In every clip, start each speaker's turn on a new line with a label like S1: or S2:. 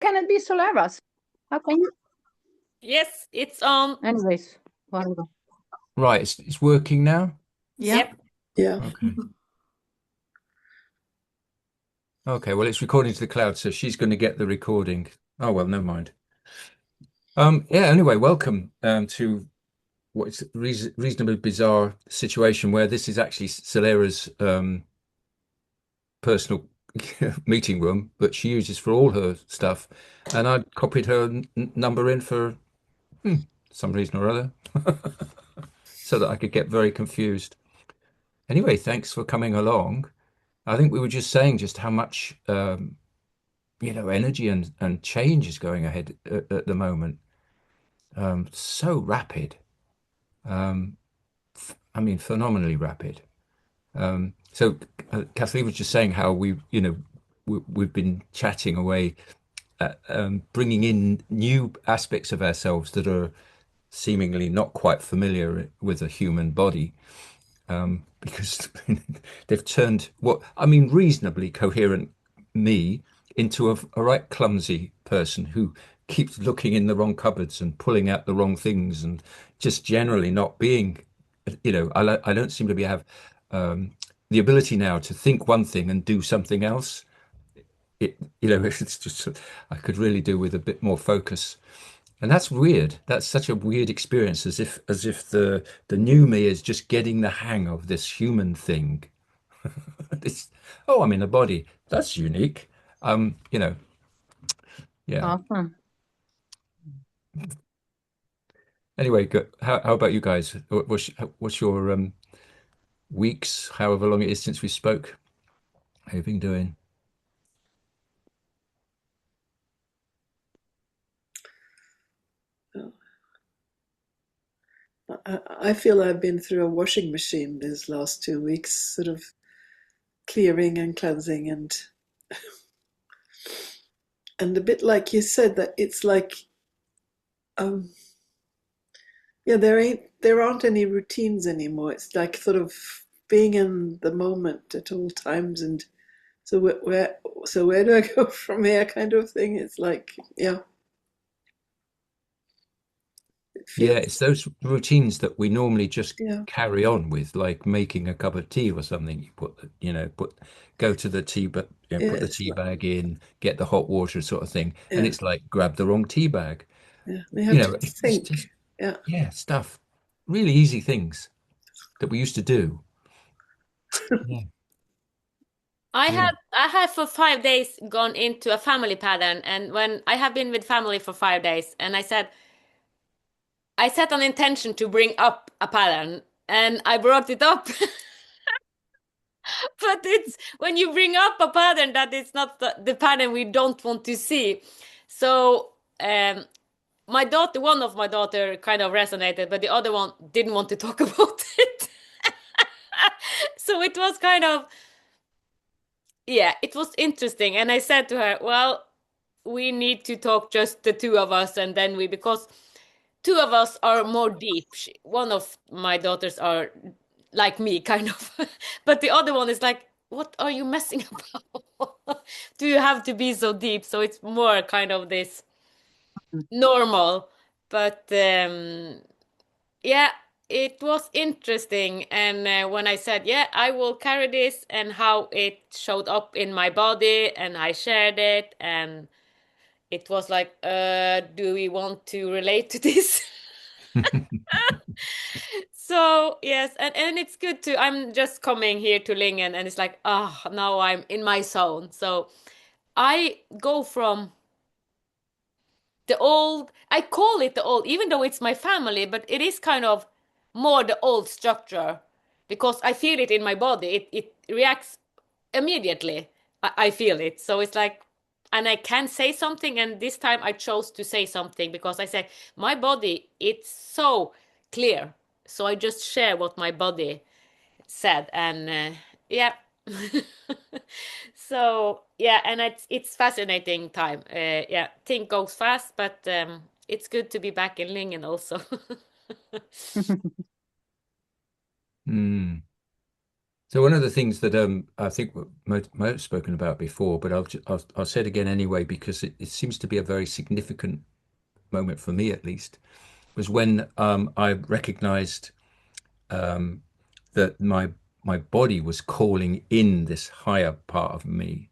S1: can it be Solaras? How can you?
S2: Yes, it's on.
S1: Anyways, whatever.
S3: Right, it's working now.
S1: Yeah.
S2: Yep.
S4: Yeah.
S3: Okay. Okay, well, it's recording to the cloud, so she's going to get the recording. Oh, well, never mind. Yeah, anyway, welcome to what's a reasonably bizarre situation where this is actually Solera's personal meeting room, but she uses for all her stuff. And I copied her number in for some reason or other so that I could get very confused. Anyway, thanks for coming along. I think we were just saying just how much energy and change is going ahead at the moment. So rapid. Um, I mean, phenomenally rapid. So Kathleen was just saying how we've been chatting away, bringing in new aspects of ourselves that are seemingly not quite familiar with a human body, because they've turned what I mean reasonably coherent me into a right clumsy person who keeps looking in the wrong cupboards and pulling out the wrong things and just generally not being, I don't seem to have um, the ability now to think one thing and do something else. It's just I could really do with a bit more focus. And that's weird. That's such a weird experience, as if the new me is just getting the hang of this human thing. It's, oh, I'm in a body. That's unique. Yeah.
S1: Awesome.
S3: Anyway, good. How about you guys? What's your weeks, however long it is since we spoke? How you been doing?
S4: I feel I've been through a washing machine these last 2 weeks, sort of clearing and cleansing and a bit like you said that it's like um yeah, there aren't any routines anymore. It's like sort of being in the moment at all times, and so where do I go from here kind of thing. It's like, yeah, it
S3: Yeah,
S4: feels,
S3: it's those routines that we normally just
S4: yeah,
S3: carry on with, like making a cup of tea or something. You go to the tea, but
S4: yeah,
S3: put the
S4: it's
S3: tea
S4: like,
S3: bag in, get the hot water sort of thing, and
S4: yeah,
S3: it's like grab the wrong tea bag.
S4: yeah, we have to
S3: It's
S4: think,
S3: just
S4: yeah.
S3: yeah, stuff, really easy things that we used to do. Yeah, yeah.
S2: I have for 5 days gone into a family pattern, and when I have been with family for 5 days, and I set an intention to bring up a pattern, and I brought it up. But it's when you bring up a pattern that it's not the pattern we don't want to see. So my daughter, one of my daughter kind of resonated, but the other one didn't want to talk about it. So it was kind of, yeah, it was interesting. And I said to her, well, we need to talk just the two of us, and then because two of us are more deep. One of my daughters are like me, kind of, but the other one is like, what are you messing about? Do you have to be so deep? So it's more kind of this normal, but yeah, it was interesting. And when I said, yeah, I will carry this, and how it showed up in my body, and I shared it, and it was like, do we want to relate to this? So yes, and it's good to. I'm just coming here to Lingen, and it's like, ah, now I'm in my zone. So I go from the old. I call it the old, even though it's my family, but it is kind of more the old structure because I feel it in my body. It reacts immediately. I feel it. So it's like, and I can say something, and this time I chose to say something because I said, my body, it's so clear. So I just share what my body said, and yeah. So yeah, and it's fascinating time. Yeah, thing goes fast, but it's good to be back in Lingen also.
S3: Mm. So one of the things that I think might have spoken about before, but I'll say it again anyway because it seems to be a very significant moment for me at least, was when I recognized that my body was calling in this higher part of me.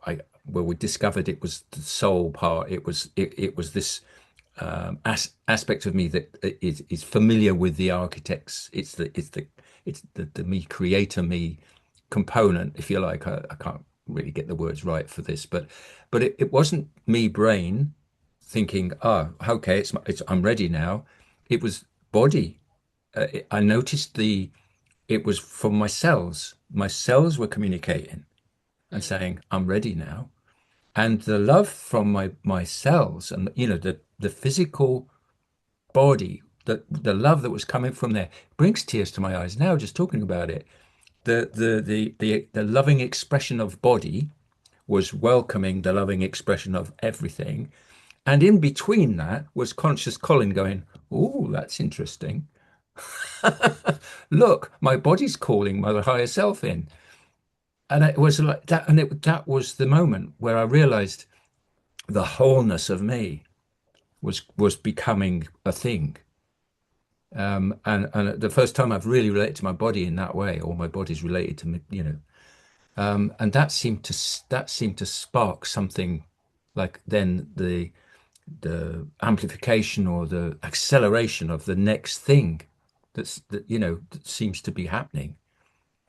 S3: I well, we discovered it was the soul part. It was this aspect of me that is familiar with the architects. It's the me creator me component, if you like. I can't really get the words right for this, but it wasn't me brain thinking, oh, okay, I'm ready now. It was body. I noticed it was from my cells. My cells were communicating and
S2: Mm.
S3: saying, I'm ready now. And the love from my cells and the physical body, the love that was coming from there brings tears to my eyes now just talking about it. The loving expression of body was welcoming the loving expression of everything. And in between that was conscious Colin going, oh, that's interesting. Look, my body's calling my higher self in. And it was like that, and that was the moment where I realized the wholeness of me was becoming a thing. And the first time I've really related to my body in that way, or my body's related to me. And that seemed to spark something like then the amplification or the acceleration of the next thing that seems to be happening.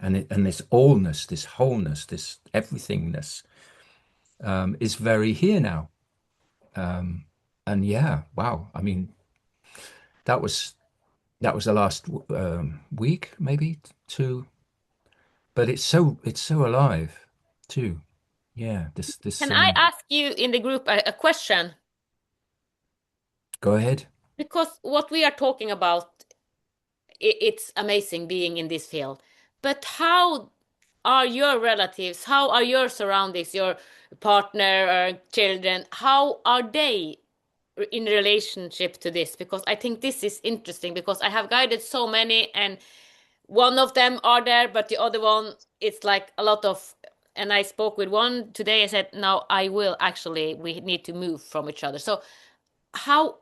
S3: And this allness, this wholeness, this everythingness is very here now. And yeah, wow. I mean, that was that was the last week, maybe two, but it's so alive too. Yeah, this
S2: Can I ask you in the group a question?
S3: go ahead.
S2: Because what we are talking about, it's amazing being in this field. But how are your relatives? How are your surroundings, your partner or children? How are they in relationship to this? Because I think this is interesting because I have guided so many and one of them are there, but the other one, it's like a lot of, and I spoke with one today. I said, no, we need to move from each other. So how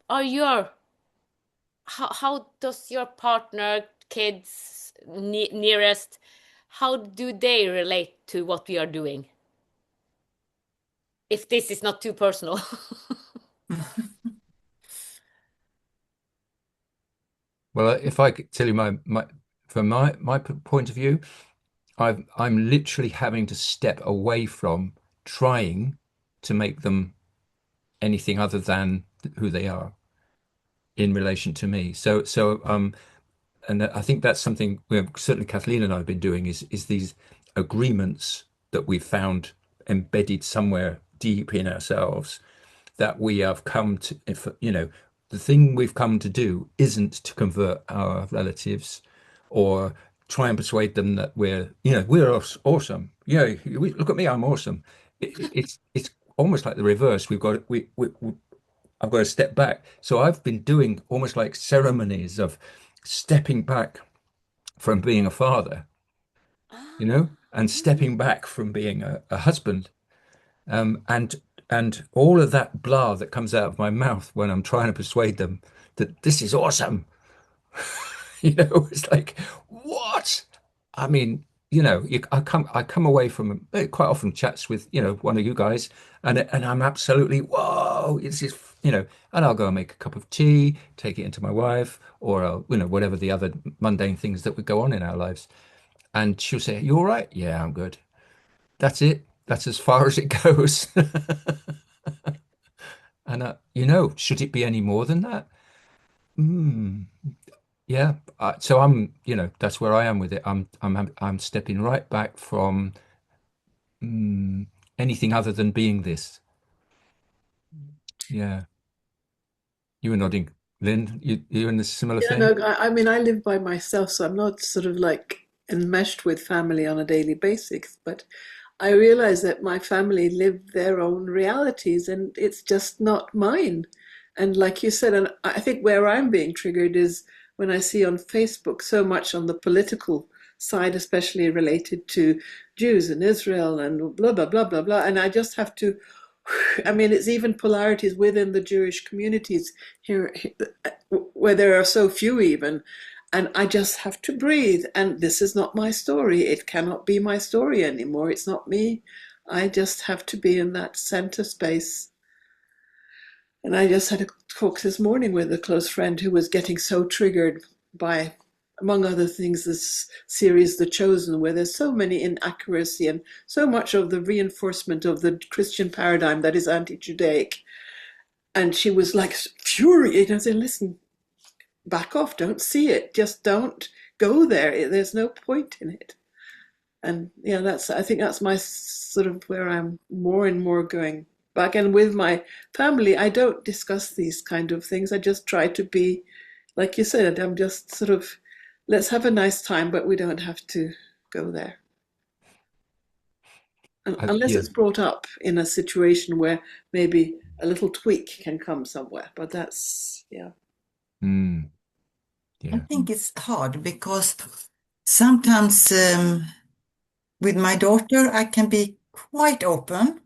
S2: are your, how does your partner, kids, nearest, how do they relate to what we are doing? If this is not too personal.
S3: Well, if I could tell you from my point of view, I'm literally having to step away from trying to make them anything other than who they are in relation to me. And I think that's something certainly Kathleen and I have been doing is these agreements that we've found embedded somewhere deep in ourselves that we have come to, if the thing we've come to do isn't to convert our relatives or try and persuade them that we're awesome. Yeah, look at me, I'm awesome. It's almost like the reverse. I've got to step back. So I've been doing almost like ceremonies of stepping back from being a father, and stepping back from being a husband. And all of that blah that comes out of my mouth when I'm trying to persuade them that this is awesome. It's like, what? I mean, I come away from quite often chats with, one of you guys, and I'm absolutely, whoa, it's just, and I'll go and make a cup of tea, take it into my wife, or I'll, whatever the other mundane things that would go on in our lives. And she'll say, you all right? Yeah, I'm good. That's it. That's as far as it goes. And should it be any more than that? Hmm. Yeah. So that's where I am with it. I'm stepping right back from mm, anything other than being this. Yeah. You were nodding, Lynn. You in a similar
S4: Yeah,
S3: thing?
S4: no, I mean, I live by myself, so I'm not sort of like enmeshed with family on a daily basis, but I realize that my family live their own realities and it's just not mine. And like you said, and I think where I'm being triggered is when I see on Facebook so much on the political side, especially related to Jews and Israel and blah, blah, blah, blah, blah. And I just have to, I mean, it's even polarities within the Jewish communities here, where there are so few even. And I just have to breathe. And this is not my story. It cannot be my story anymore. It's not me. I just have to be in that center space. And I just had a talk this morning with a close friend who was getting so triggered by, among other things, this series, The Chosen, where there's so many inaccuracy and so much of the reinforcement of the Christian paradigm that is anti-Judaic. And she was like furious. I said, listen, back off, don't see it. Just don't go there. There's no point in it. And yeah, I think that's my sort of where I'm more and more going back. And with my family, I don't discuss these kind of things. I just try to be, like you said, I'm just sort of, let's have a nice time, but we don't have to go there. Unless
S3: Yeah.
S4: it's brought up in a situation where maybe a little tweak can come somewhere. But that's, yeah.
S3: Mm.
S5: I
S3: Yeah.
S5: think it's hard because sometimes with my daughter, I can be quite open,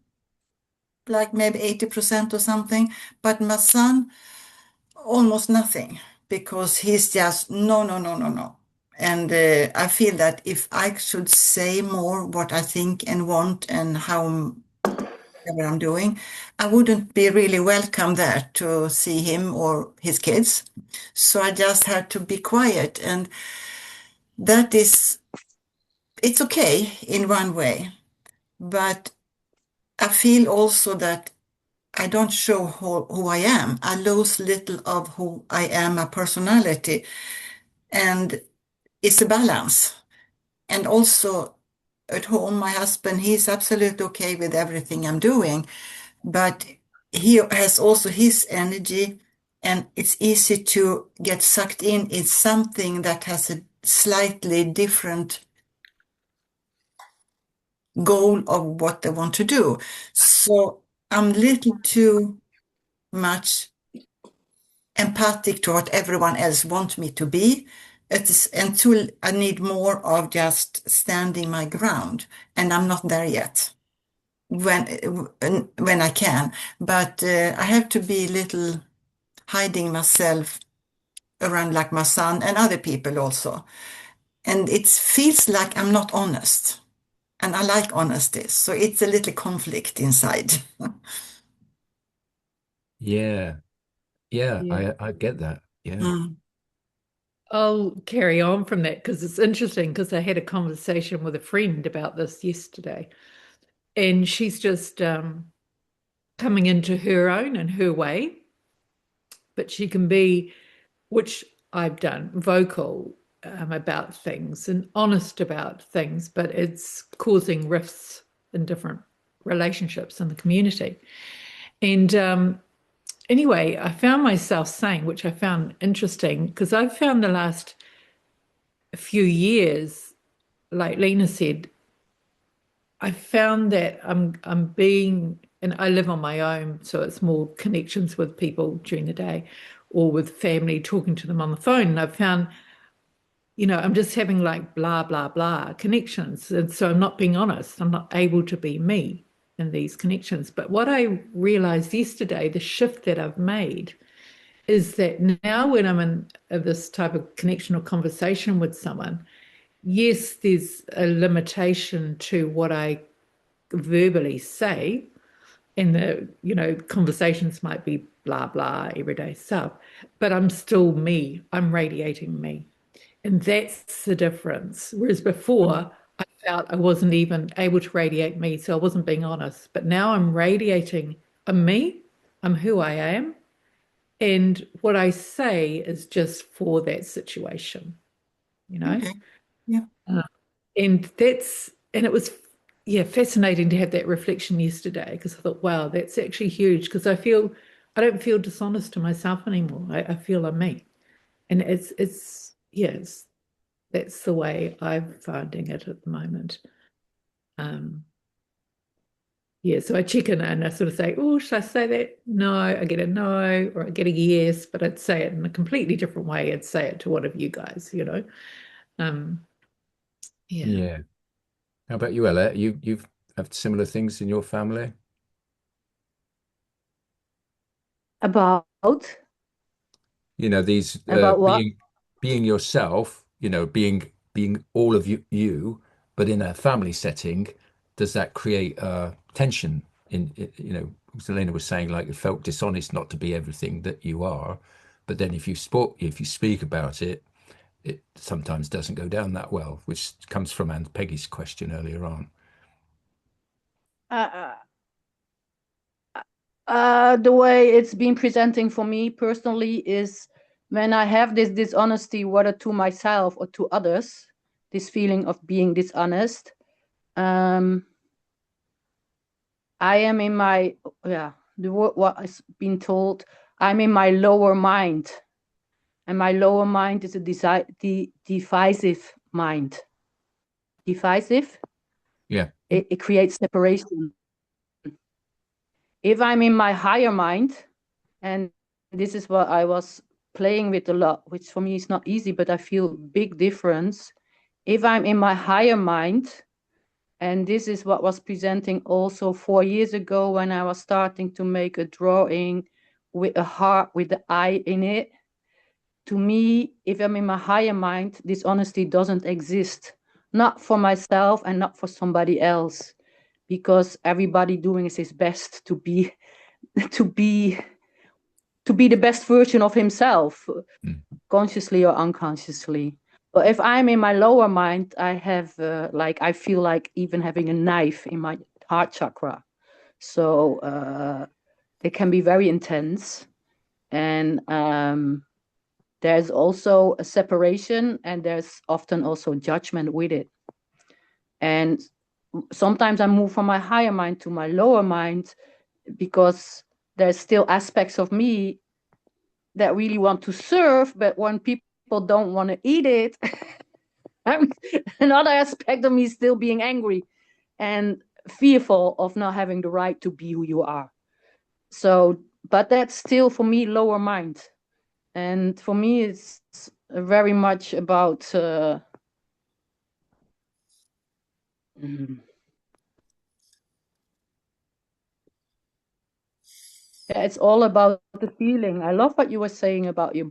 S5: like maybe 80% or something, but my son, almost nothing, because he's just no, no, no, no, no. And I feel that if I should say more what I think and want and how whatever I'm doing, I wouldn't be really welcome there to see him or his kids. So I just had to be quiet. And that is, it's okay in one way, but I feel also that I don't show who I am. I lose little of who I am, a personality, and it's a balance. And also at home, my husband, he's absolutely okay with everything I'm doing, but he has also his energy, and it's easy to get sucked in. It's something that has a slightly different goal of what they want to do. So I'm a little too much empathic to what everyone else wants me to be. It's until I need more of just standing my ground, and I'm not there yet. When I can, but I have to be a little hiding myself around like my son and other people also, and it feels like I'm not honest, and I like honesty, so it's a little conflict inside.
S3: Yeah. Yeah.
S1: Yeah.
S3: I get that. Yeah.
S5: Mm.
S1: I'll carry on from that because it's interesting because I had a conversation with a friend about this yesterday, and she's just coming into her own and her way, but she can be, which I've done, vocal about things and honest about things, but it's causing rifts in different relationships in the community. And anyway, I found myself saying, which I found interesting, because I've found the last few years, like Lena said, I found that I'm being, and I live on my own, so it's more connections with people during the day or with family, talking to them on the phone. And I've found, I'm just having like blah, blah, blah connections. And so I'm not being honest. I'm not able to be me in these connections. But what I realized yesterday, the shift that I've made is that now when I'm in this type of connection or conversation with someone, yes, there's a limitation to what I verbally say, and the conversations might be blah blah everyday stuff, but I'm still me. I'm radiating me, and that's the difference. Whereas before, I felt I wasn't even able to radiate me, so I wasn't being honest. But now I'm radiating. I'm me. I'm who I am, and what I say is just for that situation.
S5: Okay. Yeah.
S1: And it was, yeah, fascinating to have that reflection yesterday because I thought, wow, that's actually huge because I don't feel dishonest to myself anymore. I feel I'm me. And yes, that's the way I'm finding it at the moment. Yeah, so I check in and I sort of say, oh, should I say that? No, I get a no, or I get a yes, but I'd say it in a completely different way. I'd say it to one of you guys, Um, Yeah.
S3: Yeah. How about you, Ella? You've have similar things in your family?
S6: About
S3: You know, these
S6: about what?
S3: being yourself, you know, being all of you, but in a family setting, does that create tension you know, Selena was saying like it felt dishonest not to be everything that you are, but then if you speak about it, it sometimes doesn't go down that well, which comes from Ann-Peggy's question earlier on.
S6: Uh, the way it's been presenting for me personally is when I have this dishonesty, whether to myself or to others, this feeling of being dishonest. Um, I am in my, yeah, what has been told, I'm in my lower mind. And my lower mind is a divisive mind. Divisive,
S3: Yeah.
S6: it creates separation. If I'm in my higher mind, and this is what I was playing with a lot, which for me is not easy, but I feel big difference. If I'm in my higher mind, and this is what was presenting also 4 years ago when I was starting to make a drawing with a heart, with the eye in it. To me, if I'm in my higher mind, this honesty doesn't exist. Not for myself and not for somebody else, because everybody doing his best to be to be to be the best version of himself,
S3: Mm.
S6: consciously or unconsciously. But if I'm in my lower mind, I have like I feel like even having a knife in my heart chakra. So it can be very intense, and there's also a separation, and there's often also judgment with it. And sometimes I move from my higher mind to my lower mind because there's still aspects of me that really want to serve, but when people don't want to eat it, another aspect of me is still being angry and fearful of not having the right to be who you are. So, but that's still for me lower mind. And for me, it's very much about yeah, it's all about the feeling. I love what you were saying about your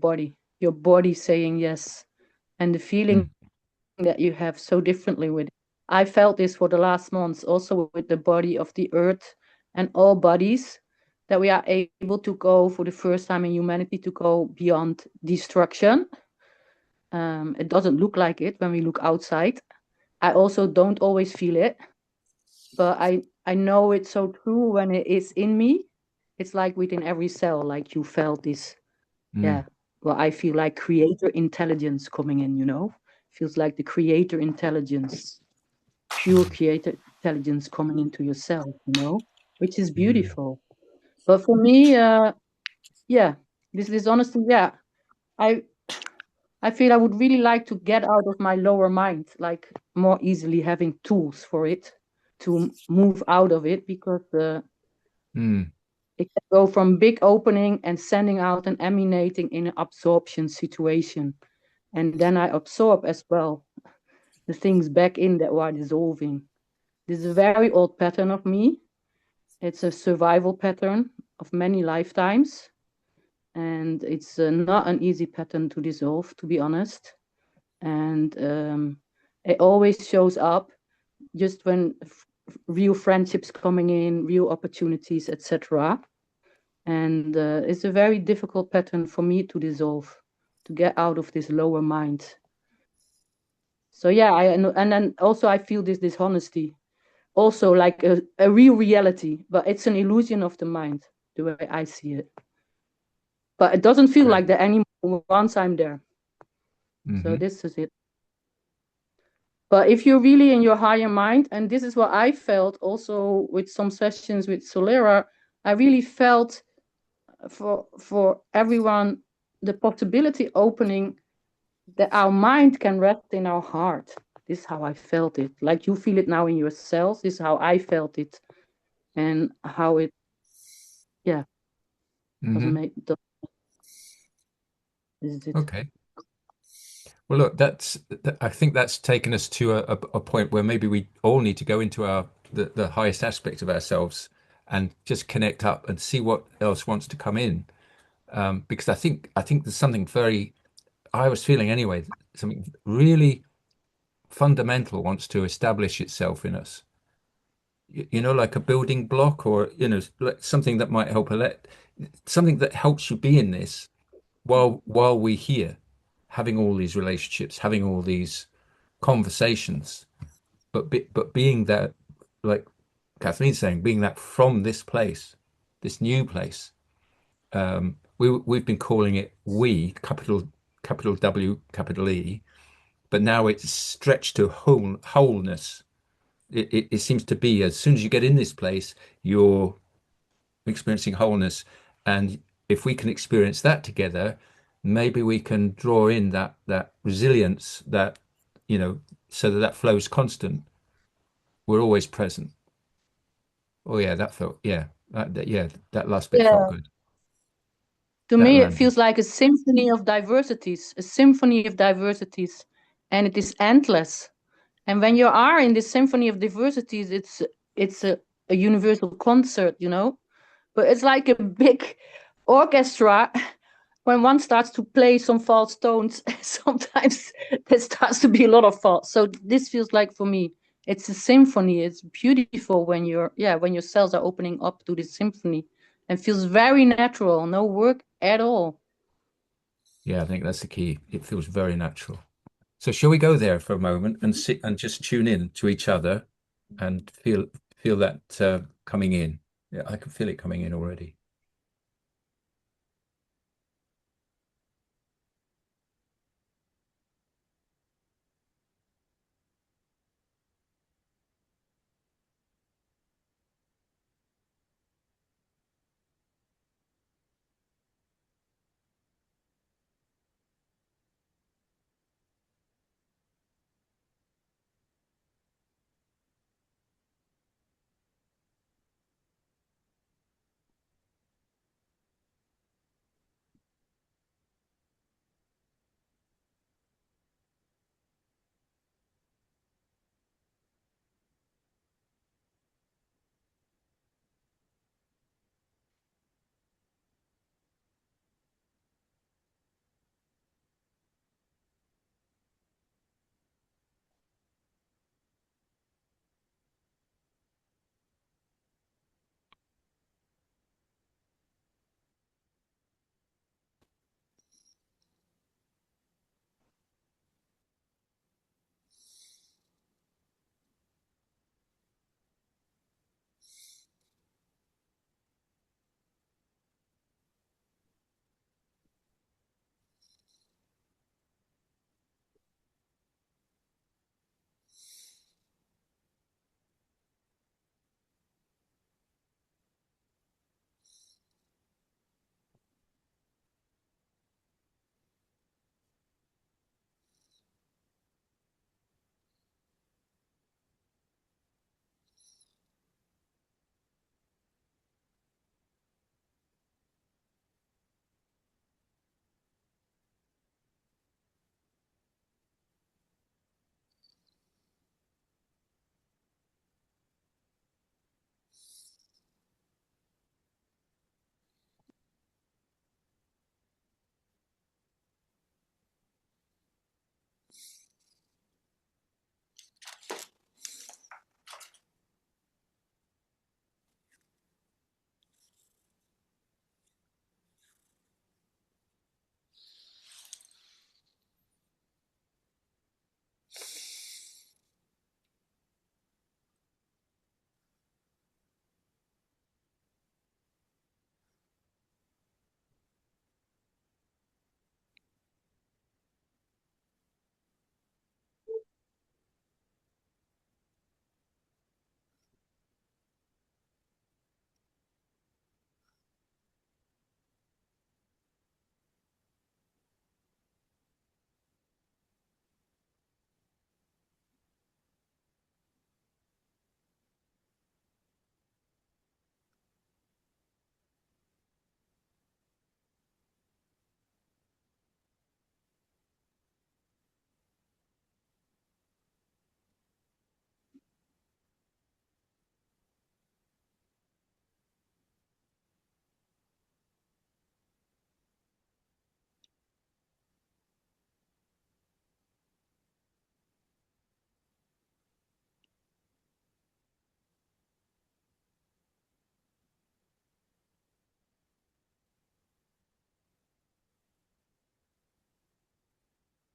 S6: body saying yes, and the feeling
S3: Mm.
S6: that you have so differently with it. I felt this for the last months, also with the body of the earth and all bodies, that we are able to go for the first time in humanity to go beyond destruction. It doesn't look like it when we look outside. I also don't always feel it, but I know it's so true when it is in me. It's like within every cell, like you felt this,
S3: Mm.
S6: yeah. Well, I feel like creator intelligence coming in, feels like the creator intelligence, pure
S3: Mm.
S6: creator intelligence coming into yourself, which is
S3: Mm.
S6: beautiful. But for me, yeah, this honesty, yeah, I I feel I would really like to get out of my lower mind, like more easily having tools for it to move out of it, because
S3: Mm.
S6: it can go from big opening and sending out and emanating in an absorption situation. And then I absorb as well the things back in that are dissolving. This is a very old pattern of me. It's a survival pattern of many lifetimes. And it's not an easy pattern to dissolve, to be honest. And it always shows up just when real friendships coming in, real opportunities, etc. And it's a very difficult pattern for me to dissolve, to get out of this lower mind. So yeah, and then also I feel this dishonesty, also like a real reality, but it's an illusion of the mind, the way I see it. But it doesn't feel
S3: Great.
S6: like that anymore once I'm there. So
S3: Hmm.
S6: this is it. But if you're really in your higher mind, and this is what I felt also with some sessions with Solera, I really felt for everyone the possibility opening that our mind can rest in our heart. This is how I felt it. Like you feel it now in your cells. This is how I felt it, and how it, yeah, doesn't
S3: Hmm.
S6: make. This is it.
S3: Okay. Well, look, I think that's taken us to a point where maybe we all need to go into the highest aspect of ourselves and just connect up and see what else wants to come in. Because I think there's something very, I was feeling anyway, something really fundamental wants to establish itself in us. Like a building block, or like something that might help something that helps you be in this while we're here, having all these relationships, having all these conversations, but being that, like Kathleen's saying, being that from this place, this new place. We've been calling it we, capital W, capital E, but now it's stretched to wholeness. It seems to be as soon as you get in this place, you're experiencing wholeness, and if we can experience that together, maybe we can draw in that resilience, that so that flow is constant. We're always present. Oh yeah, that felt yeah, that last bit felt
S6: Yeah.
S3: good.
S6: To
S3: That
S6: me, it
S3: landed.
S6: feels like a symphony of diversities, a symphony of diversities, and it is endless. And when you are in this symphony of diversities, it's a universal concert, you know. But it's like a big orchestra. When one starts to play some false tones, sometimes there starts to be a lot of false. So this feels like for me, it's a symphony. It's beautiful when when your cells are opening up to this symphony and feels very natural, no work at all.
S3: Yeah, I think that's the key. It feels very natural. So shall we go there for a moment and sit and just tune in to each other and feel that coming in? Yeah, I can feel it coming in already.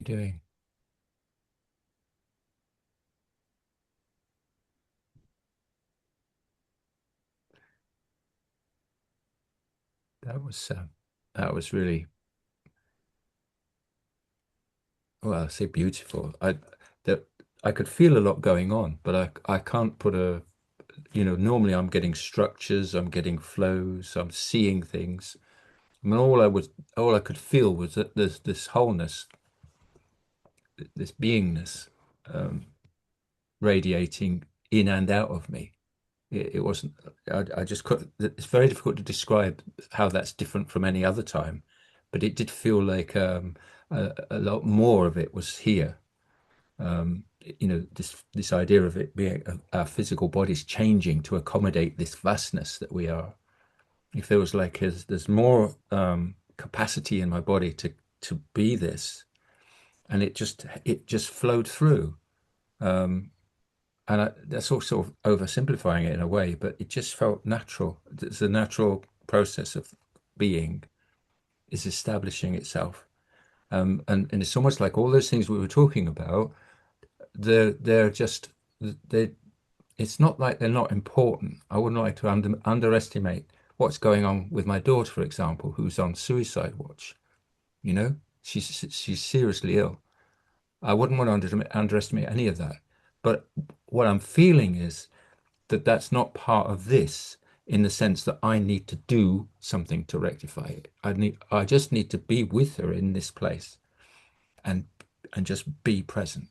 S3: doing? That was really, well, I say beautiful. That I could feel a lot going on, but I can't put a, normally I'm getting structures, I'm getting flows, I'm seeing things. I mean, all I could feel was that there's this wholeness, this beingness, um, radiating in and out of me. It wasn't, I just could, it's very difficult to describe how that's different from any other time, but it did feel like a lot more of it was here. This idea of it being our physical bodies changing to accommodate this vastness that we are. It feels like there's more capacity in my body to be this, and it just flowed through. And that's all sort of oversimplifying it in a way, but it just felt natural. It's a natural process of being is establishing itself. And it's almost like all those things we were talking about, they're just they it's not like they're not important. I wouldn't like to underestimate what's going on with my daughter, for example, who's on suicide watch. You know, she's seriously ill. I wouldn't want to underestimate any of that. But what I'm feeling is that that's not part of this in the sense that I need to do something to rectify it. I just need to be with her in this place and just be present.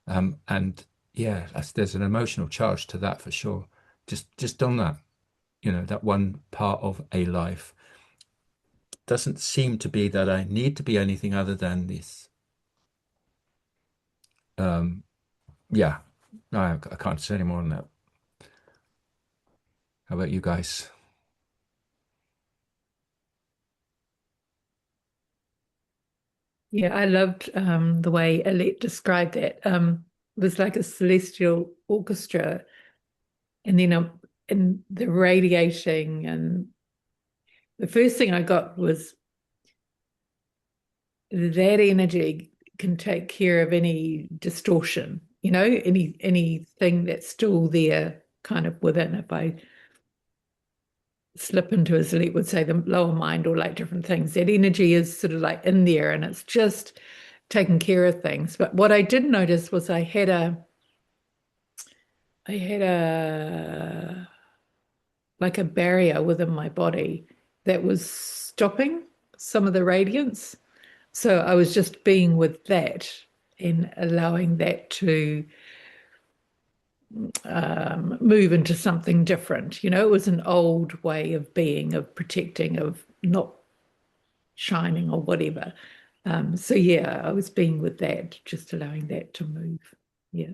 S3: And yeah, there's an emotional charge to that for sure. Just on that, that one part of a life doesn't seem to be that I need to be anything other than this. Yeah, no, I can't say any more on that. How about you guys?
S1: Yeah, I loved the way Alette described that. It was like a celestial orchestra, and then and the radiating, and the first thing I got was that energy can take care of any distortion, anything that's still there kind of within. If I slip into, as Alette would say, the lower mind or like different things, that energy is sort of like in there and it's just taking care of things. But what I did notice was I had a like a barrier within my body that was stopping some of the radiance. So I was just being with that and allowing that to move into something different. It was an old way of being, of protecting, of not shining or whatever. So yeah, I was being with that, just allowing that to move. Yeah.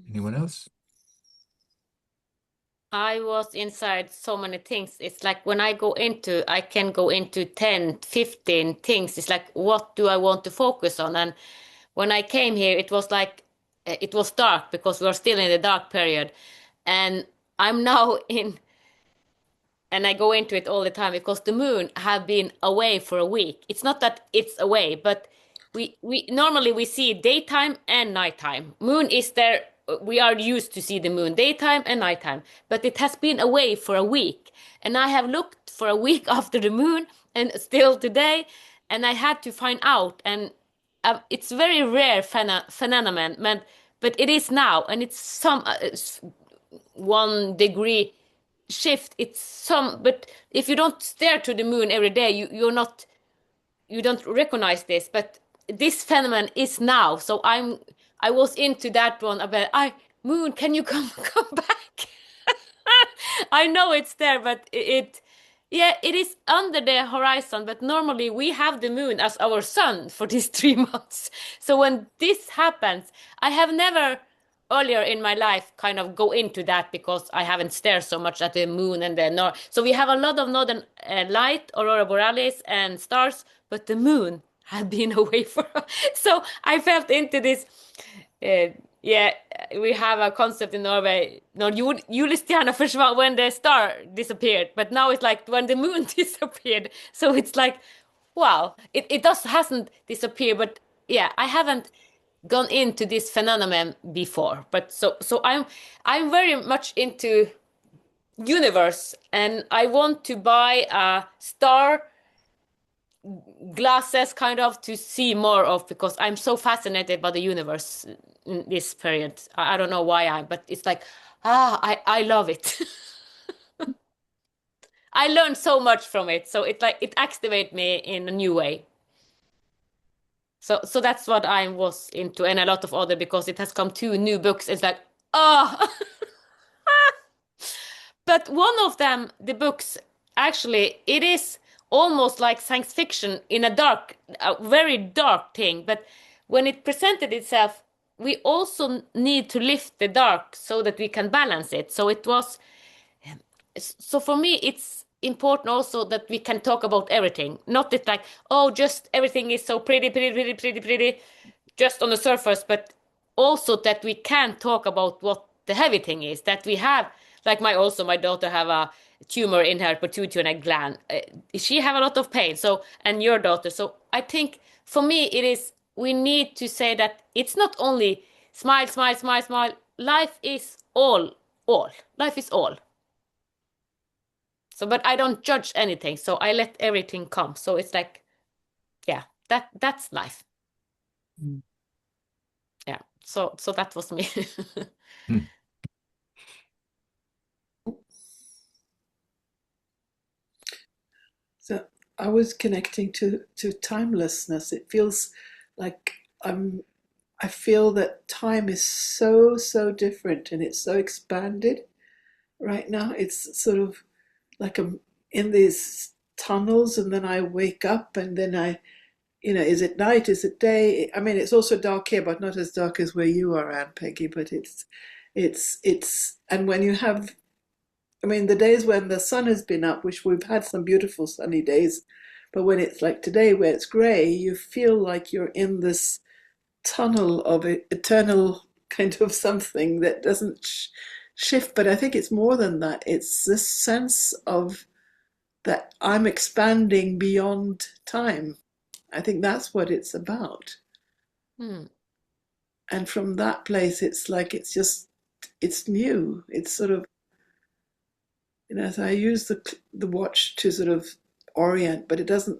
S3: Anyone else?
S2: I was inside so many things. It's like when I can go into 10, 15 things. It's like, what do I want to focus on? And when I came here, it was like, it was dark because we are still in the dark period. And I'm now in, and I go into it all the time because the moon have been away for a week. It's not that it's away, but we normally we see daytime and nighttime. Moon is there. We are used to see the moon daytime and nighttime, but it has been away for a week, and I have looked for a week after the moon, and still today, and I had to find out, and it's very rare phenomenon, but it is now, and it's some 1 degree shift. It's some, but if you don't stare to the moon every day, you don't recognize this, but this phenomenon is now. So I was into that one about, I moon, can you come back? I know it's there, but yeah, it is under the horizon, but normally we have the moon as our sun for these 3 months. So when this happens, I have never earlier in my life kind of go into that because I haven't stared so much at the moon and the north. So we have a lot of northern light, aurora borealis, and stars, but the moon had been away for. So I felt into this yeah, we have a concept in Norway. No, julestjärna försvann when the star disappeared, but now it's like when the moon disappeared. So it's like, wow, it does hasn't disappeared, but yeah, I haven't gone into this phenomenon before. But so I'm very much into universe, and I want to buy a star glasses kind of to see more of, because I'm so fascinated by the universe in this period. I don't know why but it's like, I love it. I learned so much from it, so it like it activates me in a new way. So that's what I was into, and a lot of other, because it has come two new books. It's like, oh. But one of them, the books, actually, it is almost like science fiction in a very dark thing. But when it presented itself, we also need to lift the dark so that we can balance it. So for me, it's important also that we can talk about everything. Not that like, oh, just everything is so pretty, pretty, pretty, pretty, pretty, just on the surface, but also that we can talk about what the heavy thing is, that we have, like my daughter have a tumor in her pituitary gland. She have a lot of pain. So, and your daughter. So I think for me, it is, we need to say that it's not only smile, smile, smile, smile. Life is all. Life is all. So, but I don't judge anything. So I let everything come. So it's like, yeah, that's life.
S6: Mm.
S2: Yeah. So that was me.
S3: Hmm.
S4: So I was connecting to timelessness. It feels like I feel that time is so different and it's so expanded right now. It's sort of like I'm in these tunnels, and then I wake up, and then is it night? Is it day? I mean, it's also dark here, but not as dark as where you are, Ann-Peggy. But and when you have, I mean, the days when the sun has been up, which we've had some beautiful sunny days, but when it's like today, where it's grey, you feel like you're in this tunnel of eternal kind of something that doesn't shift. But I think it's more than that. It's this sense of that I'm expanding beyond time. I think that's what it's about.
S2: Hmm.
S4: And from that place, it's like it's new. It's sort of, so I use the watch to sort of orient, but it doesn't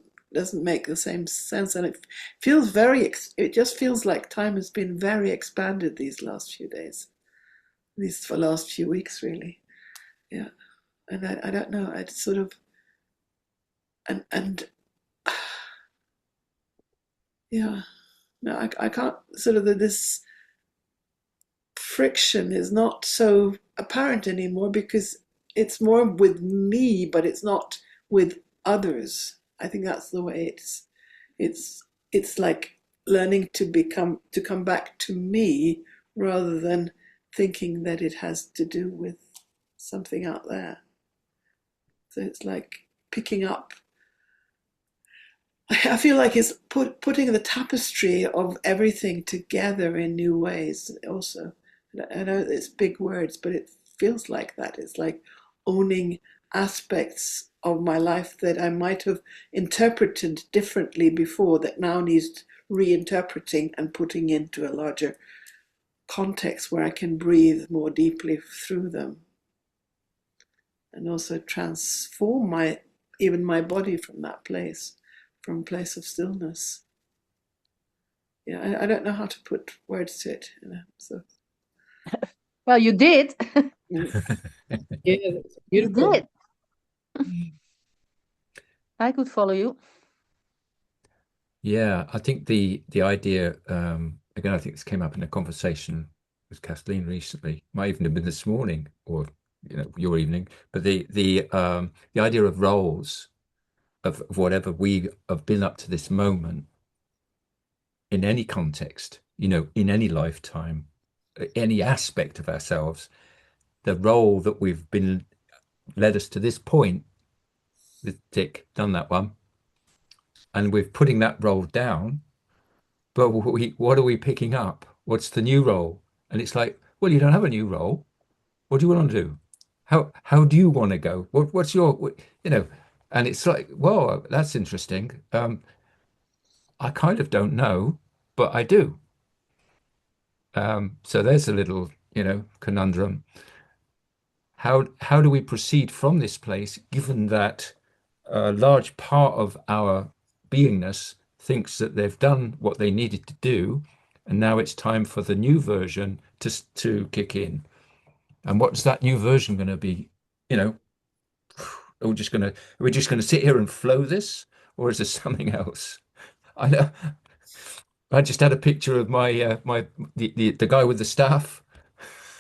S4: make the same sense, and it feels it just feels like time has been very expanded these last few days, these for last few weeks, really. Yeah, and I don't know. I sort of and yeah, no, I can't sort of this friction is not so apparent anymore because it's more with me, but it's not with others. I think that's the way it's it's like learning to come back to me rather than thinking that it has to do with something out there. So it's like picking up. I feel like it's putting the tapestry of everything together in new ways also. I know it's big words, but it feels like that. It's like owning aspects of my life that I might have interpreted differently before that now needs reinterpreting and putting into a larger context where I can breathe more deeply through them and also transform even my body from that place, from a place of stillness. Yeah, I don't know how to put words to it. So
S6: Well, you did.
S1: Yeah, that's
S6: You
S1: beautiful.
S6: did. I could follow you.
S3: Yeah, I think the idea again, I think this came up in a conversation with Kathleen recently. Might even have been this morning or your evening. But the idea of roles of whatever we have been up to this moment in any context, in any lifetime, any aspect of ourselves, the role that we've been led us to this point, with tick, done that one, and we're putting that role down. But what are we picking up? What's the new role? And it's like, well, you don't have a new role. What do you want to do? How do you want to go? What's your, you know? And it's like, well, that's interesting. I kind of don't know, but I do. So there's a little, conundrum. How do we proceed from this place, given that a large part of our beingness thinks that they've done what they needed to do, and now it's time for the new version to kick in. And what's that new version going to be? You know, are we just gonna sit here and flow this, or is there something else? I know. I just had a picture of the guy with the staff.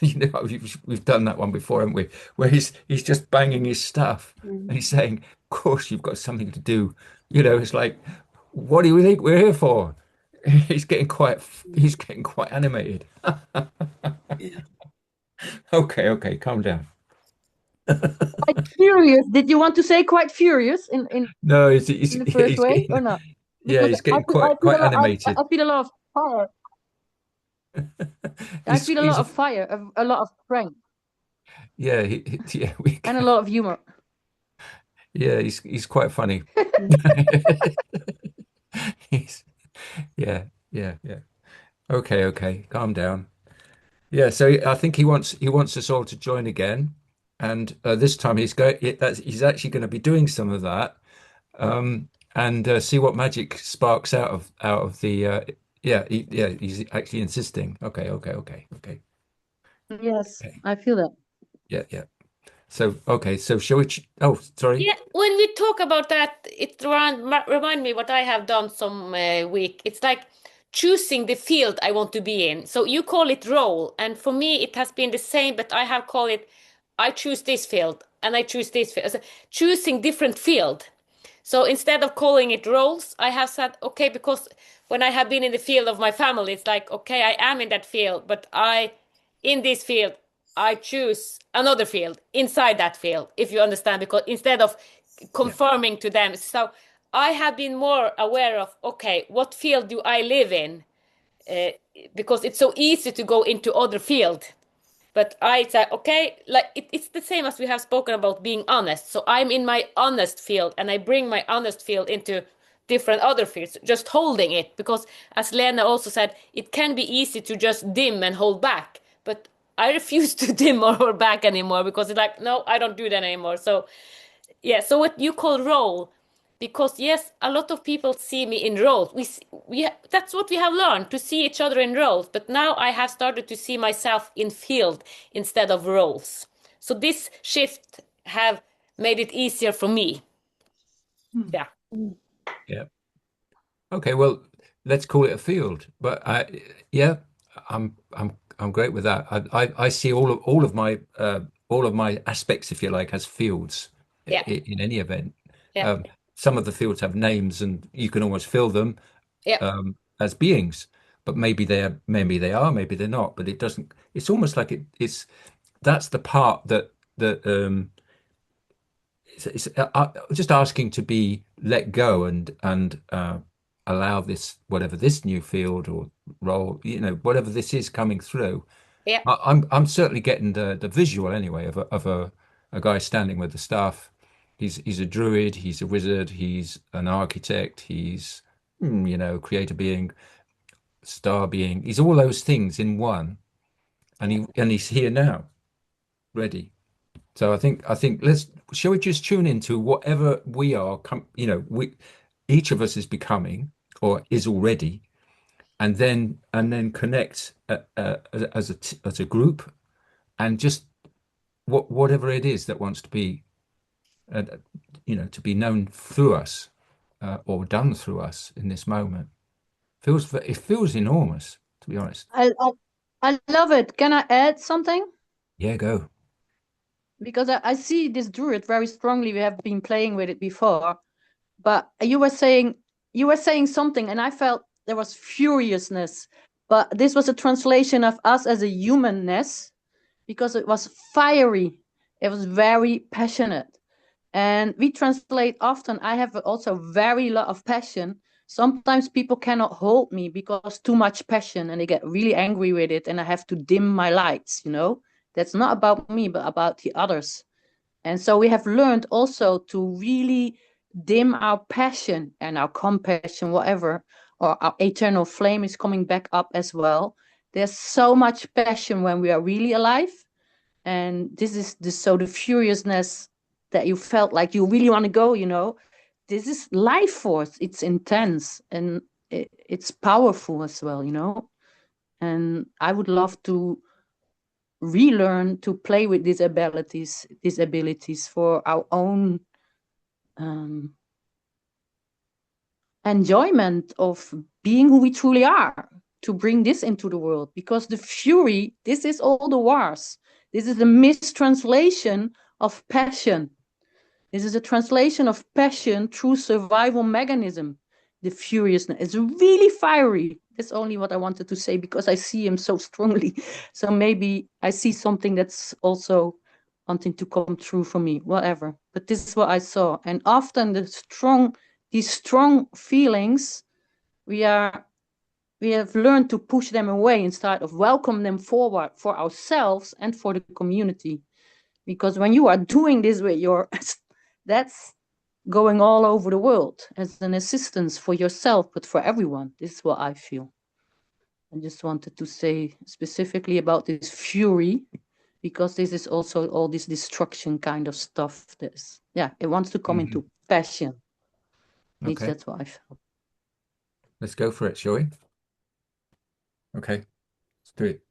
S3: We've done that one before, haven't we? Where he's just banging his staff and he's saying, "Of course, you've got something to do." It's like, what do you think we're here for? He's getting quite animated.
S4: Yeah.
S3: Okay, calm down.
S6: Quite furious. Did you want to say quite furious
S3: No,
S6: in the first
S3: he's
S6: way or
S3: getting
S6: not?
S3: yeah,
S6: Because
S3: he's getting quite animated.
S6: I feel a lot of fire. I feel a
S3: He's
S6: lot
S3: a
S6: of fire, a lot of strength,
S3: yeah, yeah,
S6: and a lot of humor.
S3: yeah, he's quite funny. He's yeah. Okay, calm down. Yeah, so I think he wants us all to join again, and this time he's actually going to be doing some of that, and see what magic sparks out of the he's actually insisting. Okay.
S6: Yes, I feel that.
S3: Yeah. So okay, so shall we? Oh, sorry.
S2: Yeah, when we talk about that, it remind me what I have done some week. It's like choosing the field I want to be in. So you call it role, and for me it has been the same, but I have called it I choose this field and I choose this field. So choosing different field. So instead of calling it roles, I have said, okay, because when I have been in the field of my family, it's like, okay, I am in that field, but in this field, I choose another field inside that field, if you understand, because instead of
S3: Yeah,
S2: conforming to them. So I have been more aware of, okay, what field do I live in? Uh, because it's so easy to go into other field. But I said, okay, like it's the same as we have spoken about being honest. So I'm in my honest field and I bring my honest field into different other fields, just holding it. Because as Lena also said, it can be easy to just dim and hold back. But I refuse to dim or hold back anymore because it's like, no, I don't do that anymore. So yeah, so what you call role, because yes, a lot of people see me in roles. That's what we have learned to see each other in roles. But now I have started to see myself in field instead of roles. So this shift have made it easier for me. Yeah.
S3: yeah. Okay, well, let's call it a field. But yeah, I'm great with that. I see all of my aspects, if you like, as fields
S2: Yeah.
S3: in any event.
S2: Yeah.
S3: Some of the fields have names, and you can almost fill them
S2: Yeah.
S3: as beings. But maybe they're not. But it doesn't. It's almost like it's that's the part that it's just asking to be let go and allow this whatever this new field or role, whatever this is coming through.
S2: Yeah.
S3: I'm certainly getting the visual anyway of a guy standing with the staff. He's a druid, he's a wizard, he's an architect, he's creator being, star being. He's all those things in one, and he's here now, ready. So I think shall we just tune into whatever we are, we each of us is becoming or is already, and then connect as a group, and just whatever it is that wants to be, uh, to be known through us, or done through us in this moment. It feels enormous, to be honest.
S6: I love it. Can I add something?
S3: Yeah, go.
S6: Because I see this druid very strongly. We have been playing with it before, but you were saying something, and I felt there was furiousness. But this was a translation of us as a humanness, because it was fiery. It was very passionate. And we translate often, I have also very lot of passion. Sometimes people cannot hold me because too much passion and they get really angry with it and I have to dim my lights, you know? That's not about me, but about the others. And so we have learned also to really dim our passion and our compassion, whatever, or our eternal flame is coming back up as well. There's so much passion when we are really alive. And this is the furiousness that you felt like you really want to go, you know, this is life force. It's intense and it's powerful as well, you know. And I would love to relearn to play with these abilities for our own um, enjoyment of being who we truly are, to bring this into the world. Because the fury, this is all the wars. This is the mistranslation of passion. This is a translation of passion through survival mechanism. The furiousness is really fiery. That's only what I wanted to say because I see him so strongly. So maybe I see something that's also wanting to come true for me, whatever. But this is what I saw. And often these strong feelings, we have learned to push them away instead of welcome them forward for ourselves and for the community. Because when you are doing this with your, that's going all over the world as an assistance for yourself, but for everyone. This is what I feel. I just wanted to say specifically about this fury, because this is also all this destruction kind of stuff. This, yeah, it wants to come into passion. At least
S3: Okay,
S6: that's what I felt.
S3: let's go for it, shall we? Okay, let's do it.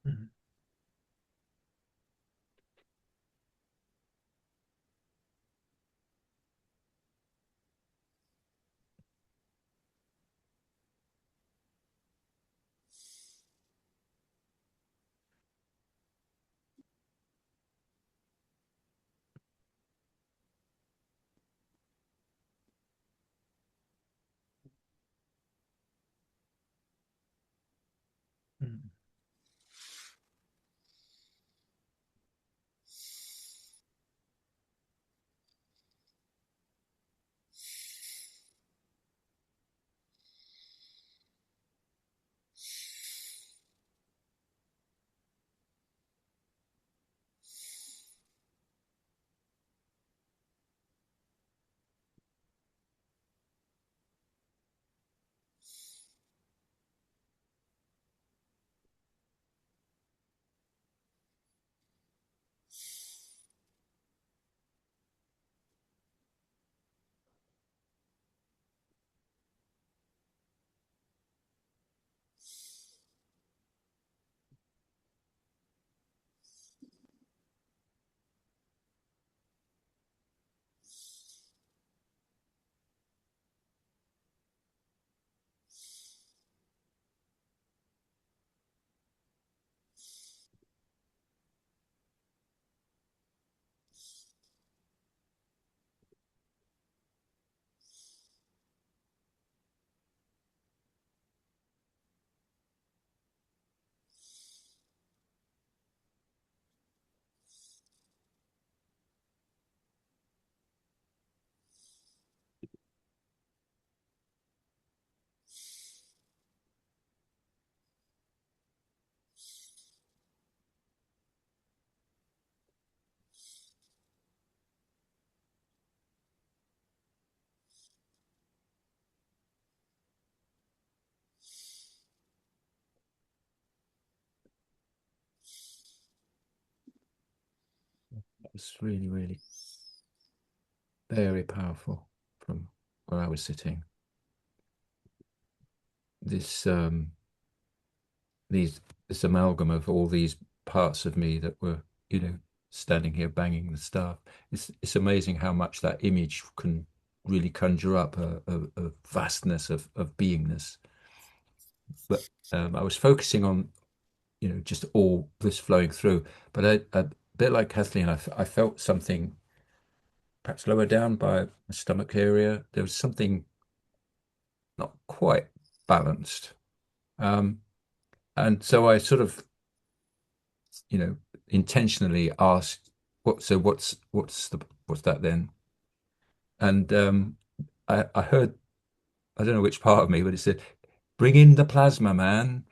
S3: Mhm. was really, really very powerful from where I was sitting. This this amalgam of all these parts of me that were, standing here banging the stuff. It's amazing how much that image can really conjure up a vastness of beingness. But I was focusing on, just all this flowing through. But a bit like Kathleen, I felt something perhaps lower down by my stomach area. There was something not quite balanced. And so I sort of, intentionally asked, what's that then? And I heard, I don't know which part of me, but it said, "Bring in the plasma, man."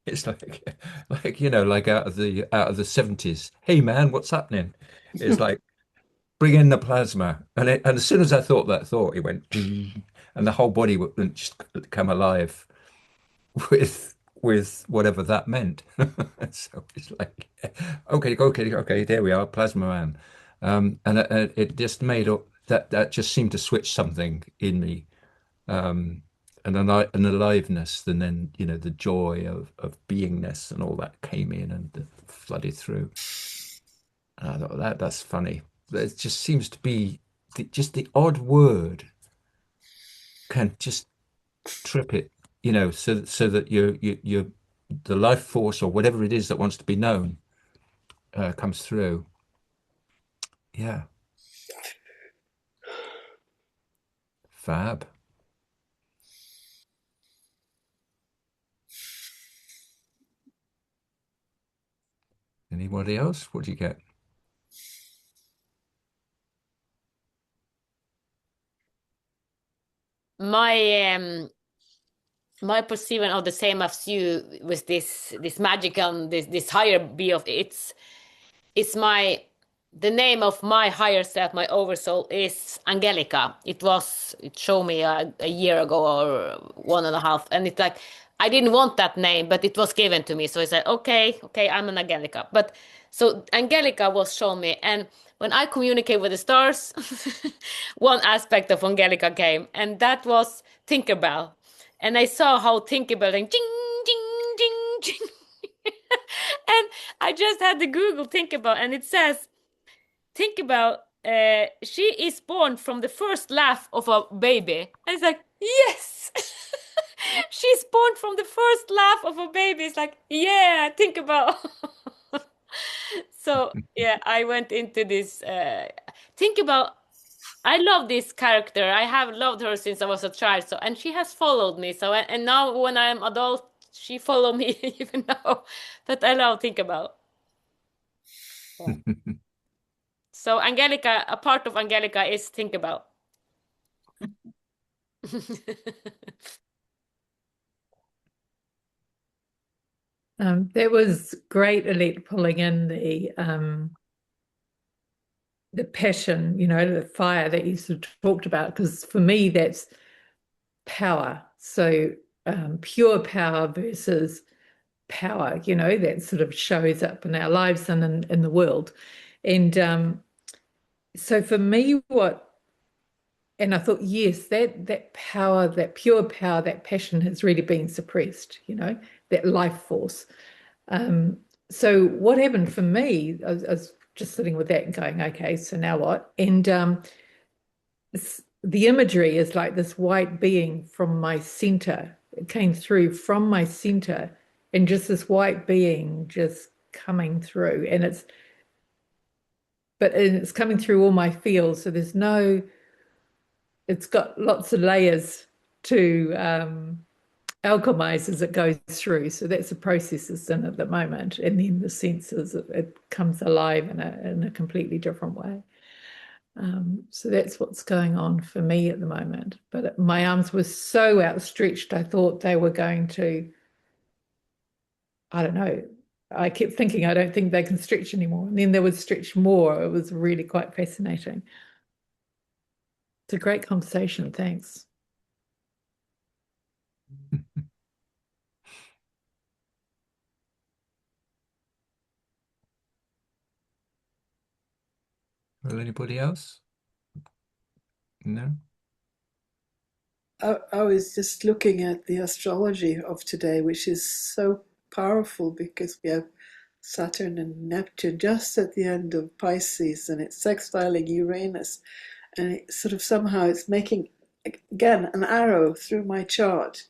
S3: It's like like out of the 70s. Hey man, what's happening? It's like, bring in the plasma. And as soon as I thought that thought, it went ding, and the whole body would just come alive with whatever that meant. So it's like, okay, there we are, plasma man. And it just made up that just seemed to switch something in me, an aliveness, and then the joy of beingness and all that came in and flooded through. And I thought that's funny. It just seems to be just the odd word can just trip it, so that you the life force or whatever it is that wants to be known comes through. Yeah, fab. Anybody else? What do you get?
S2: My perception of the same as you with this magic and this higher be of it's my the name of my higher self, my oversoul is Angelica. It showed me a year ago or 1.5, and it's like I didn't want that name, but it was given to me. So I said, okay, I'm an Angelica. But so Angelica was shown me, and when I communicate with the stars, one aspect of Angelica came, and that was Tinkerbell. And I saw how Tinkerbell and ding, ding, ding, ding. And I just had to Google Tinkerbell, and it says Tinkerbell. She is born from the first laugh of a baby. And it's like, yes, she's born from the first laugh of a baby. It's like, yeah, Tinkerbell. So yeah, I went into this. Tinkerbell. I love this character. I have loved her since I was a child. So, and she has followed me. So, and now when I am adult, she follow me even now. But I love Tinkerbell. Yeah. So Angelica, a part of Angelica is Tinkerbell.
S1: That was great, Alette, pulling in the passion, the fire that you sort of talked about, because for me that's power. So pure power versus power, that sort of shows up in our lives and in the world. And so for me, and I thought, yes, that power, that pure power, that passion has really been suppressed, that life force. So what happened for me, I was just sitting with that and going, okay, so now what? And the imagery is like this white being from my center. It came through from my center, and just this white being just coming through. And it's coming through all my fields. So it's got lots of layers to alchemize as it goes through. So that's the process it's in at the moment. And then the senses, it comes alive in a completely different way. So that's what's going on for me at the moment. But my arms were so outstretched, I thought they were going to, I don't know. I kept thinking, I don't think they can stretch anymore. And then they would stretch more. It was really quite fascinating. It's a great conversation. Thanks.
S3: Well, anybody else? No?
S4: I was just looking at the astrology of today, which is so powerful because we have Saturn and Neptune just at the end of Pisces and it's sextiling Uranus. And it sort of somehow it's making, again, an arrow through my chart.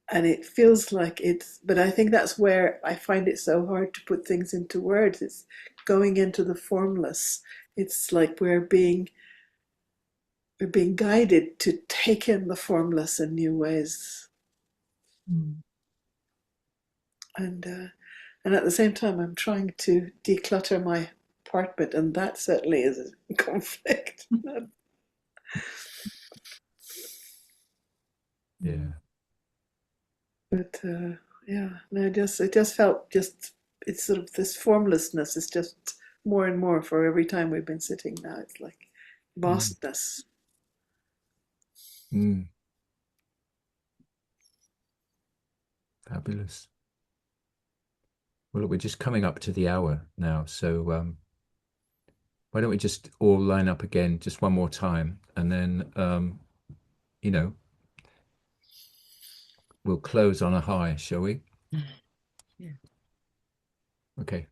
S4: And it feels like it's, but I think that's where I find it so hard to put things into words. It's going into the formless. It's like we're being guided to take in the formless in new ways.
S1: Mm.
S4: And at the same time, I'm trying to declutter my apartment, and that certainly is a conflict.
S3: Yeah.
S4: But yeah, no, it just felt just it's sort of this formlessness is just more and more for every time we've been sitting now. It's like
S3: Mm.
S4: vastness.
S3: Mm. Fabulous. Well, look, we're just coming up to the hour now, so why don't we just all line up again just one more time, and then you know, we'll close on a high, shall we?
S1: Yeah.
S3: Okay.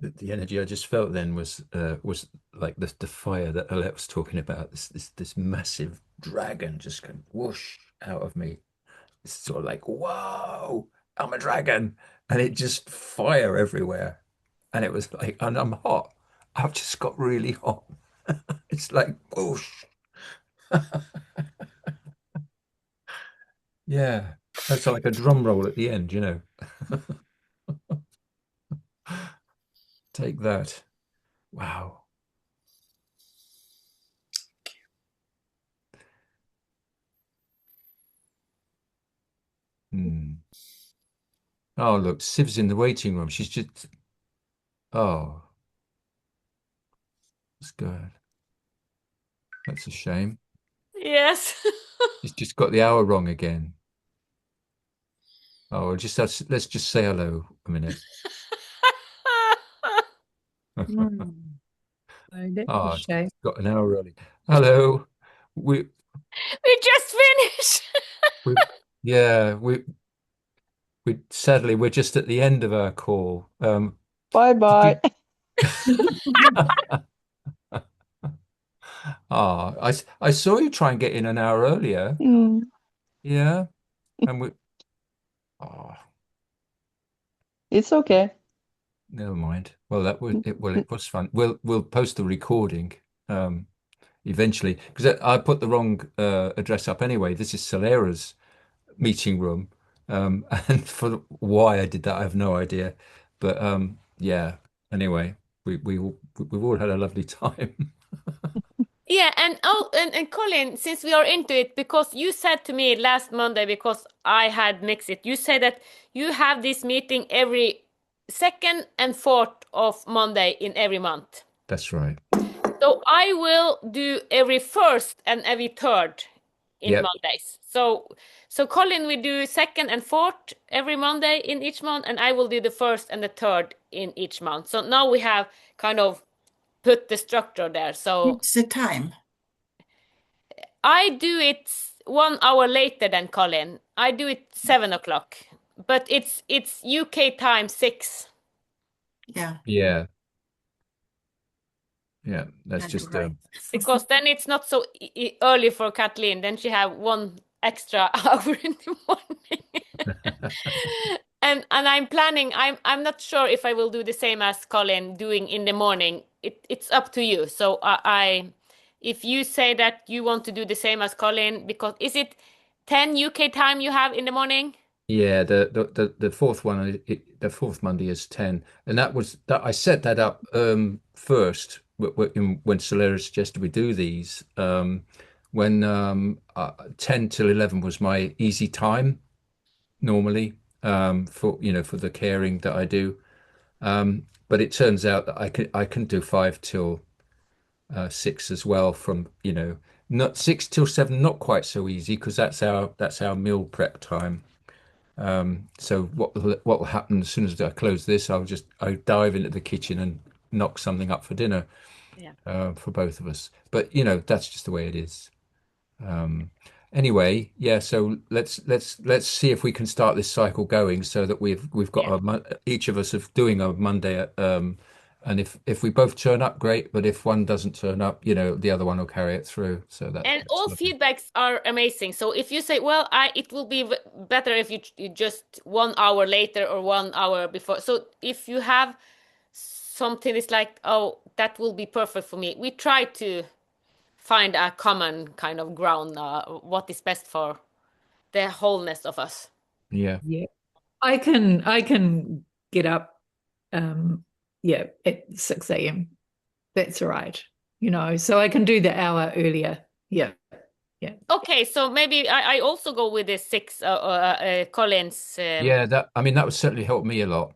S3: The energy I just felt then was like the fire that Alette was talking about. This massive dragon just going whoosh out of me. It's sort of like, whoa, I'm a dragon, and it just fire everywhere. And it was like, and I'm hot. I've just got really hot. It's like whoosh. Yeah, that's like a drum roll at the end, you know. Take that. Wow. Hmm. Oh, look, Siv's in the waiting room. She's just, oh, that's good. That's a shame.
S2: Yes.
S3: She's just got the hour wrong again. Oh, let's just say hello a minute.
S1: Mm. Oh, that's a
S3: Ah,
S1: shame.
S3: got an hour early. Hello. We
S2: We just finished.
S3: we yeah, we sadly we're just at the end of our call.
S6: Bye
S3: Did
S6: bye.
S3: you I saw you try and get in an hour earlier.
S6: Mm.
S3: Yeah. And we oh,
S6: It's okay.
S3: never mind. Well, it was fun. We'll post the recording eventually because I put the wrong address up anyway. This is Solera's meeting room. And for why I did that, I have no idea. But yeah. Anyway, we've all had a lovely time.
S2: Yeah, and oh, and Colin, since we are into it, because you said to me last Monday, because I had mixed it, you said that you have this meeting every second and fourth of Monday in every month.
S3: That's right.
S2: So I will do every first and every third in
S3: Yep.
S2: Mondays. So Colin will do second and fourth every Monday in each month, and I will do the first and the third in each month. So now we have kind of put the structure there. So
S5: What's the time?
S2: I do it 1 hour later than Colin. I do it 7 o'clock, but it's UK time 6.
S5: Yeah,
S3: Yeah. Yeah. That's
S5: yeah, you're
S3: just
S5: right.
S2: Because then it's not so early for Kathleen. Then she have 1 extra hour in the morning. And I'm planning. I'm not sure if I will do the same as Colin doing in the morning. It's up to you. So if you say that you want to do the same as Colin, because is it 10 UK time you have in the morning?
S3: Yeah, the fourth one, the fourth Monday is 10, and that was that I set that up first when Solera suggested we do these when 10 till 11 was my easy time normally for for the caring that I do, but it turns out that I can do 5 till 6 as well from not 6 till 7, not quite so easy because that's our meal prep time. So what will happen as soon as I close this? I dive into the kitchen and knock something up for dinner
S2: Yeah.
S3: for both of us. But that's just the way it is. Um, anyway, yeah. So let's see if we can start this cycle going so that we've got
S2: Yeah.
S3: each of us of doing a Monday. And if we both turn up, great. But if one doesn't turn up, the other one will carry it through. So
S2: And
S3: that's
S2: all
S3: lovely.
S2: feedbacks are amazing. So if you say, well, it will be better if you just 1 hour later or 1 hour before. So if you have something that's like, oh, that will be perfect for me. We try to find a common kind of ground, what is best for the wholeness of us.
S3: Yeah.
S1: Yeah. I can get up yeah, at 6 a.m. That's all right. So I can do the hour earlier. Yeah. Yeah.
S2: Okay, so maybe I also go with the 6 Collins.
S3: Yeah. That would certainly help me a lot.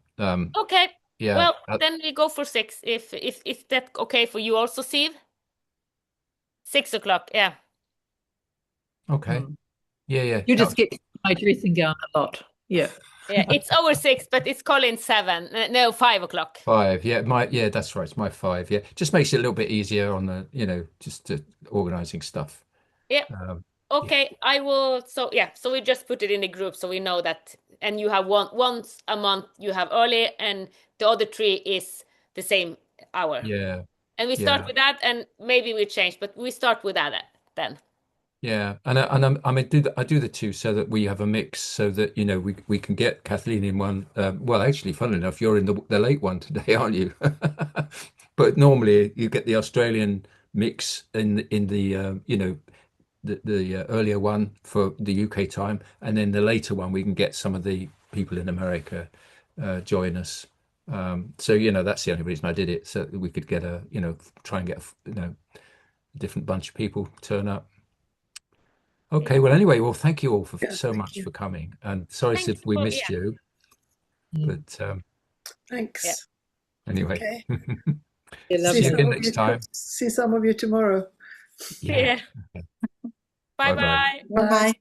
S2: Okay,
S3: Yeah.
S2: well, then we go for 6. If that's okay for you also, Steve? 6 o'clock, yeah.
S3: Okay.
S1: Mm.
S3: Yeah, yeah.
S1: You just get my dressing gown a lot. Yeah.
S2: Yeah, it's our 6, but it's Colin's 7. No, 5 o'clock.
S3: 5. Yeah, that's right. It's my 5. Yeah. Just makes it a little bit easier on just organizing stuff.
S2: Yeah.
S3: Um, yeah.
S2: Okay, I will. So yeah, so we just put it in the group so we know that. And you have once a month you have early, and the other 3 is the same hour.
S3: Yeah.
S2: And we start
S3: Yeah.
S2: with that, and maybe we change, but we start with that then.
S3: Yeah. I do the two so that we have a mix so that we can get Kathleen in one. Well, actually, funnily enough, you're in the late one today, aren't you? But normally you get the Australian mix in the the earlier one for the UK time, and then the later one we can get some of the people in America join us. So that's the only reason I did it, so that we could get try and get a different bunch of people turn up.
S2: Yeah.
S3: Okay, well anyway, well thank you all for
S4: Yeah,
S3: so
S4: thank
S3: much
S4: you.
S3: for coming, and sorry
S2: Thank
S3: if
S2: you
S3: we
S2: for
S3: missed you,
S1: Mm.
S3: but
S2: yeah.
S4: Thanks.
S3: anyway,
S4: Okay.
S1: Yeah,
S3: see you
S1: lovely.
S3: again next time.
S4: See some of you tomorrow.
S3: Yeah.
S2: Yeah. Bye
S3: Bye bye.
S2: bye.
S5: Bye
S4: Bye.
S5: bye.